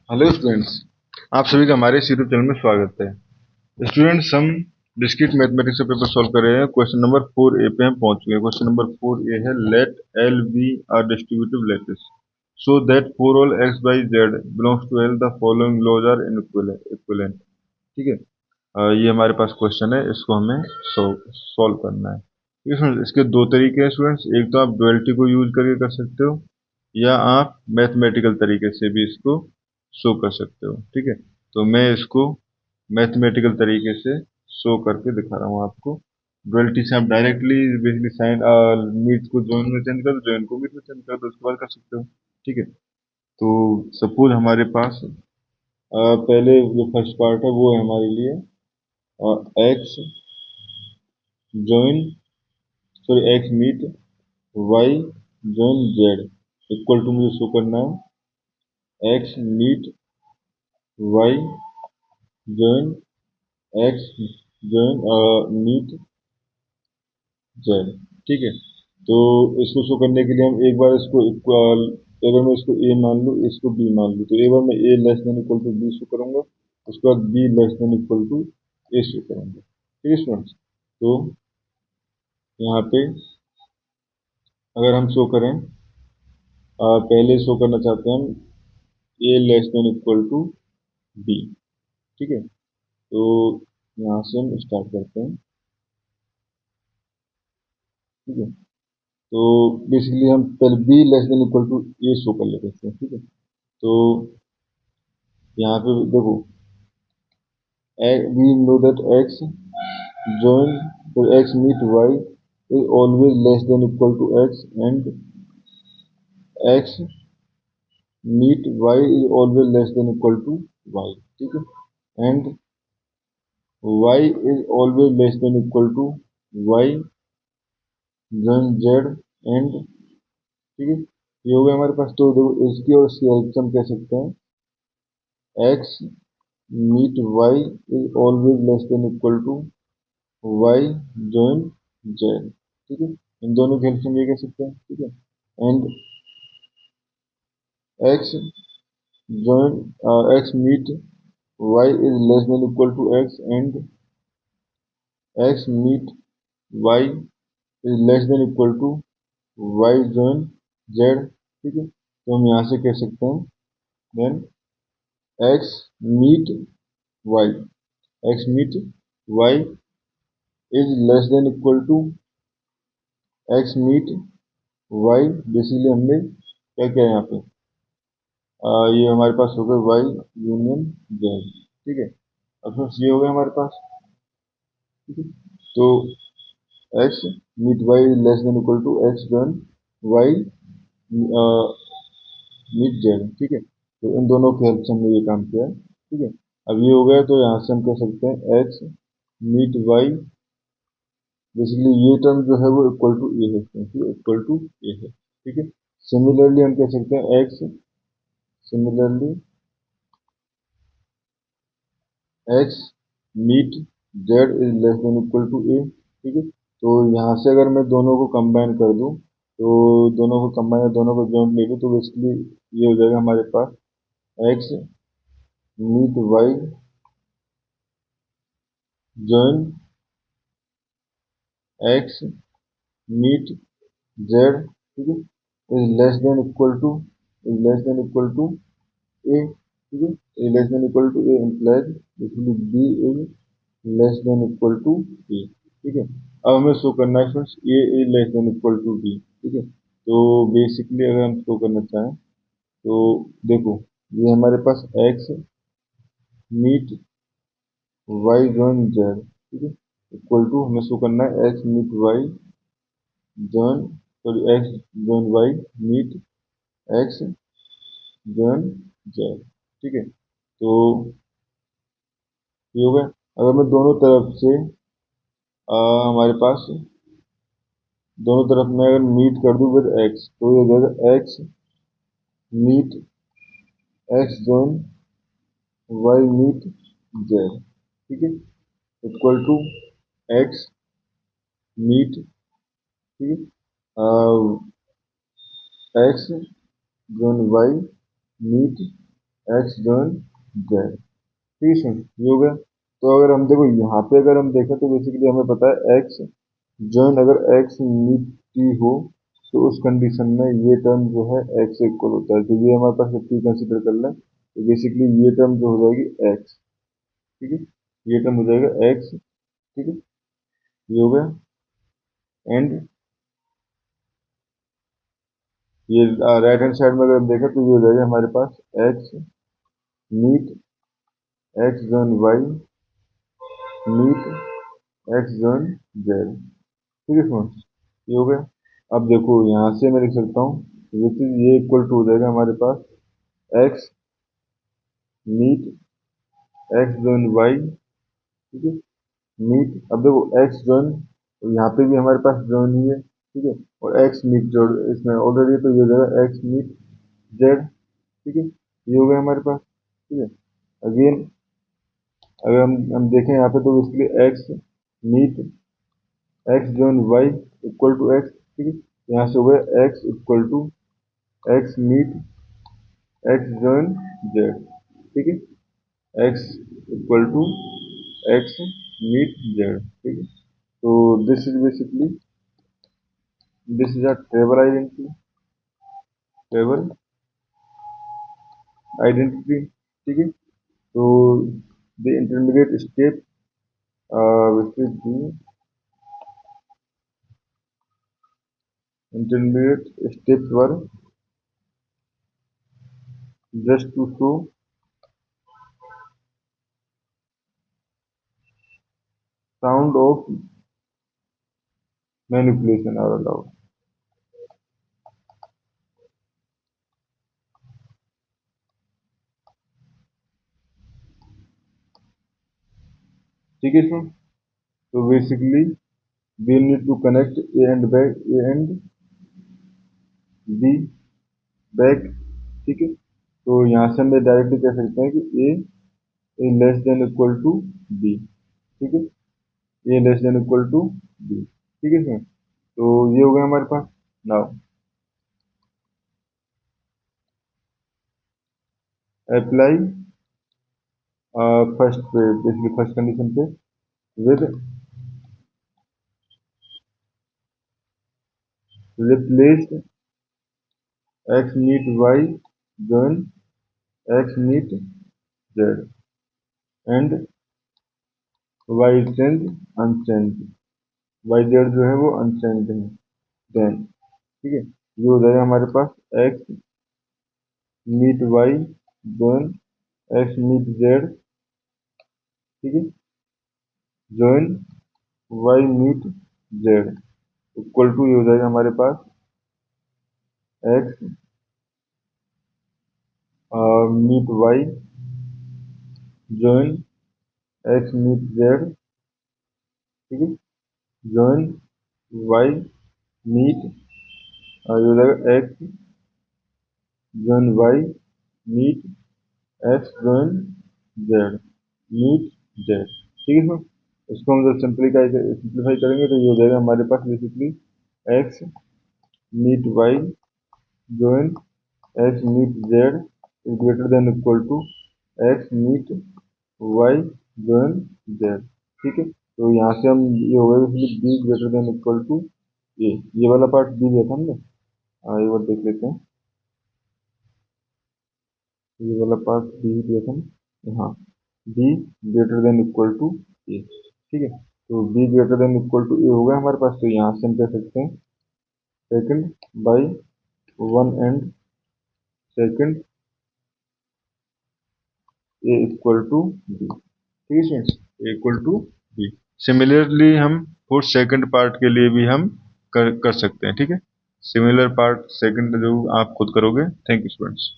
Hello students. आप सभी का हमारे इस यूट्यूब चैनल में स्वागत है। स्टूडेंट्स, हम डिस्क्रीट मैथमेटिक्स का पेपर सॉल्व कर रहे हैं। क्वेश्चन नंबर 4A पे हम पहुंच गए। क्वेश्चन नंबर 4A है let L be are distributive lattice so that for all x by z belongs to L the following laws are equivalent. ठीक है। ये हमारे पास क्वेश्चन है, इसको हमें सॉल्व करना है। ठीक है स्टूडेंट्स, इसके दो तरीके हैं स्टूडेंट्स। एक तो आप डुअलिटी को यूज करके कर सकते हो, या आप मैथमेटिकल तरीके से भी इसको शो कर सकते हो। ठीक है, तो मैं इसको मैथमेटिकल तरीके से शो करके दिखा रहा हूँ आपको। डुअलिटी से आप डायरेक्टली बेसिकली साइन मीट को जॉइन में चेंज कर दो, जॉइन को मीट में चेंज कर दो, उसके बाद कर सकते हो। ठीक है, तो सपोज हमारे पास पहले जो फर्स्ट पार्ट है वो है हमारे लिए x join sorry x meet Y join z equal to मुझे शो करना है x meet Y join x join meet Z. ठीक है, तो इसको शो करने के लिए हम एक बार इसको इक्वल, अगर मैं इसको ए मान लूँ, इसको बी मान लूँ, तो एक बार मैं A less than equal to B show करूंगा, उसके बाद B less than equal to A show करूंगा। ठीक है स्टूडेंट्स, तो यहाँ पे अगर हम शो करें, पहले शो करना चाहते हैं हम A less than equal to B. ठीक है, तो यहाँ से हम स्टार्ट करते हैं। ठीक है, तो बेसिकली हम पहले B less than equal to A show कर लेते हैं। ठीक है, तो यहाँ पे देखो, we know that x join so x meet y is always less than equal to x, and x meet y is always less than equal to y. ठीक है, and y is always less than equal to y join z, and ठीक है, ये हो गया हमारे पास। तो देखो, इसकी और इसकी हेल्प से हम कह सकते हैं x meet y is always less than equal to y join z। ठीक है, इन दोनों की हेल्प से हम ये कह सकते हैं। ठीक है, and x join x meet y is less than equal to x, and x meet y is less than equal to y join z। ठीक है, तो हम यहाँ से कह सकते हैं then x meet y, x meet y is less than equal to x meet y। Basically हमने क्या किया यहाँ पे, ये हमारे पास हो गया वाई यूनियन जेड। ठीक है, अब फ्रेंड्स ये हो गया हमारे पास। ठीक है, तो x meet y less than equal to x join Y meet Z. ठीक है, तो इन दोनों की हेल्प से हमने ये काम किया है। ठीक है, अब ये हो गया, तो यहाँ से हम कह सकते हैं एक्स मीट वाई, बेसिकली ये टर्म जो है वो इक्वल टू ए है, क्योंकि इक्वल टू ए है। ठीक है, सिमिलरली हम कह सकते हैं X similarly X meet Z is less than equal to A. ठीक है, तो यहाँ से अगर मैं दोनों को कंबाइन कर दूं, तो दोनों को कंबाइन, दोनों को जॉइंट ले लूँ, तो बेसिकली ये हो जाएगा हमारे पास X meet Y join x meet Z. ठीक है, is less than equal to is less than equal to A. ठीक है, is less than equal to A implies basically B is less than equal to A. ठीक है, अब हमें show करना है friends A is less than equal to B. ठीक है, तो बेसिकली अगर हम शो करना चाहें, तो देखो, ये हमारे पास X meet Y join Z. ठीक है, इक्वल टू हमें शो करना है x meet Y join sorry X join Y meet x join Z. ठीक है, तो ये हो गया। अगर मैं दोनों तरफ से हमारे पास दोनों तरफ में अगर मीट कर दूं विद एक्स, तो ये हो जाएगा x meet x join Y meet Z. ठीक है, इक्वल टू एक्स मीट, ठीक है, x join Y meet x join Z. ठीक है, ये हो गया। तो अगर हम देखो यहाँ पे अगर हम देखें तो बेसिकली हमें पता है एक्स जॉइन अगर एक्स मीट टी हो तो उस कंडीशन में ये टर्म जो है एक्स से इक्वल होता है, तो ये हमारे पास टी कंसिडर कर लें तो बेसिकली ये टर्म जो हो जाएगी एक्स। ठीक है, ये टर्म हो जाएगा एक्स। ठीक है, ये हो गया। एंड ये राइट हैंड साइड में अगर हम देखें तो ये हो जाएगा हमारे पास X meet x join Y meet x join Z. ठीक है फ्रेंड्स, ये हो गया। अब देखो यहाँ से मैं लिख सकता हूँ विच इज ये इक्वल टू हो जाएगा हमारे पास X meet x join Y. ठीक है, मीट, अब देखो एक्स जॉइन यहाँ पे भी हमारे पास जॉइन ही है। ठीक है, और एक्स मीट जोड़ इसमें ऑलरेडी, तो ये हो जाएगा एक्स मीट जेड। ठीक है, ये हो गया हमारे पास। ठीक है, अगेन अगर हम देखें यहाँ पे तो इसके लिए x meet x join y equal to x. ठीक है, यहाँ से हो गया x equal to x meet x join Z. ठीक है, x equal to x meet Z. ठीक है, तो this is basically this is a table identity. ठीक है, तो the intermediate step which is the intermediate steps were just to show sound of manipulation are allowed। ठीक है sir, तो basically we need to connect a and b back। ठीक है, तो यहाँ से हम डायरेक्टली कह सकते हैं कि a less than equal to b। ठीक है, a less than equal to b। ठीक है सर, तो ये हो गया हमारे पास। नाउ अप्लाई फर्स्ट पे, बेसिकली फर्स्ट कंडीशन पे with replaced x meet Y join x meet z and y change unchange. Y z जो है वो अनचेंज है। देन ठीक है, ये हो जाएगा हमारे पास X meet Y join x meet Z. ठीक है, join Y meet Z equal to ये हो जाएगा हमारे पास X meet Y join x meet Z. ठीक है, जॉइन वाई मीट ये हो जाएगा X join Y meet x join Z meet Z. ठीक है सर, इसको हम जब सिंप्लीफाई करेंगे तो ये हो जाएगा हमारे पास basically X meet Y join x meet Z is greater than equal to x meet Y join Z. ठीक है, तो यहाँ से हम ये हो गया basically B greater than equal to ये वाला पार्ट बी दिया था हमने। ये बार देख लेते हैं, ये वाला पार्ट बी दिया था ना, हाँ, B greater than equal to A. ठीक है, तो B greater than equal to A हो गया हमारे पास, तो यहाँ से हम कह सकते हैं second by one and second A equal to B. ठीक है students, A equal to B. Similarly हम फॉर सेकंड पार्ट के लिए भी हम कर सकते हैं। ठीक है, सिमिलर पार्ट सेकंड जो आप खुद करोगे। Thank you students.